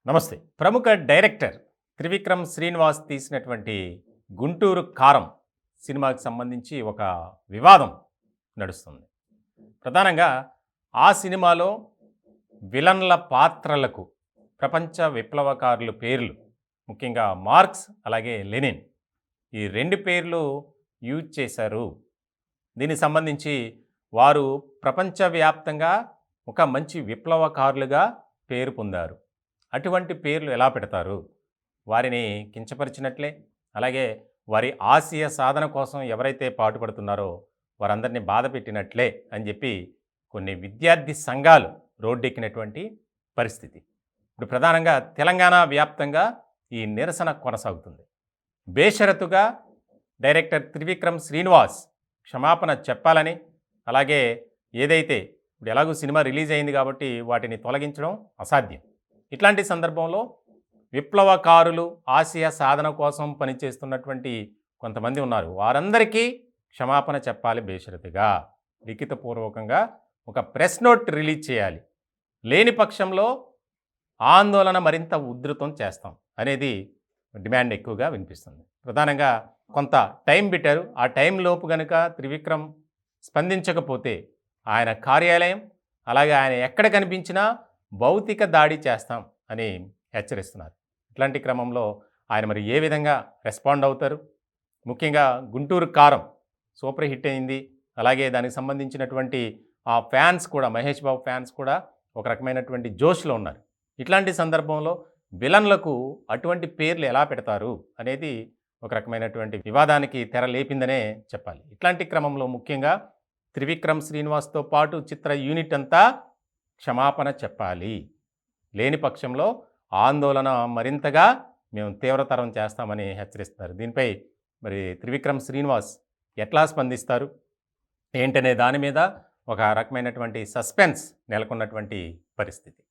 నమస్తే. ప్రముఖ డైరెక్టర్ త్రివిక్రమ్ శ్రీనివాస్ తీసినటువంటి 'గుంటూరు కారం' సినిమాకి సంబంధించి ఒక వివాదం నడుస్తుంది. ప్రధానంగా ఆ సినిమాలో విలన్ల పాత్రలకు ప్రపంచ విప్లవకారుల పేర్లు, ముఖ్యంగా మార్క్స్ అలాగే లెనిన్, ఈ 2 పేర్లు యూజ్ చేశారు. దీనికి సంబంధించి వారు ప్రపంచవ్యాప్తంగా ఒక మంచి విప్లవకారులుగా పేరు పొందారు. అటువంటి పేర్లు ఎలా పెడతారు? వారిని కించపరిచినట్లే. అలాగే వారి ఆశయ సాధన కోసం ఎవరైతే పాటుపడుతున్నారో వారందరినీ బాధపెట్టినట్లే అని చెప్పి కొన్ని విద్యార్థి సంఘాలు రోడ్డెక్కినటువంటి పరిస్థితి. ఇప్పుడు ప్రధానంగా తెలంగాణ వ్యాప్తంగా ఈ నిరసన కొనసాగుతుంది. బేషరతుగా డైరెక్టర్ త్రివిక్రమ్ శ్రీనివాస్ క్షమాపణ చెప్పాలని, అలాగే ఏదైతే ఇప్పుడు ఎలాగూ సినిమా రిలీజ్ అయింది కాబట్టి వాటిని తొలగించడం అసాధ్యం. ఇట్లాంటి సందర్భంలో విప్లవకారులు ఆశయ సాధన కోసం పనిచేస్తున్నటువంటి కొంతమంది ఉన్నారు. వారందరికీ క్షమాపణ చెప్పాలి బేషరతుగా. లిఖితపూర్వకంగా ఒక ప్రెస్ నోట్ రిలీజ్ చేయాలి. లేని పక్షంలో ఆందోళన మరింత ఉధృతం చేస్తాం అనేది డిమాండ్ ఎక్కువగా వినిపిస్తుంది. ప్రధానంగా కొంత టైం పెట్టారు. ఆ టైం లోపు కనుక త్రివిక్రమ్ స్పందించకపోతే ఆయన కార్యాలయం, అలాగే ఆయన ఎక్కడ కనిపించినా భౌతిక దాడి చేస్తాం అని హెచ్చరిస్తున్నారు. ఇట్లాంటి క్రమంలో ఆయన మరి ఏ విధంగా రెస్పాండ్ అవుతారు? ముఖ్యంగా 'గుంటూరు కారం' సూపర్ హిట్ అయింది. అలాగే దానికి సంబంధించినటువంటి ఆ ఫ్యాన్స్ కూడా, మహేష్ బాబు ఫ్యాన్స్ కూడా ఒక రకమైనటువంటి జోష్లో ఉన్నారు. ఇట్లాంటి సందర్భంలో విలన్లకు అటువంటి పేర్లు ఎలా పెడతారు అనేది ఒక రకమైనటువంటి వివాదానికి తెర లేపిందనే చెప్పాలి. ఇట్లాంటి క్రమంలో ముఖ్యంగా త్రివిక్రమ్ శ్రీనివాస్తో పాటు చిత్ర యూనిట్ అంతా క్షమాపణ చెప్పాలి. లేని పక్షంలో ఆందోళన మరింతగా మేము తీవ్రతరం చేస్తామని హెచ్చరిస్తున్నారు. దీనిపై మరి త్రివిక్రమ్ శ్రీనివాస్ ఎట్లా స్పందిస్తారు ఏంటనే దాని మీద ఒక రకమైనటువంటి సస్పెన్స్ నెలకొన్నటువంటి పరిస్థితి.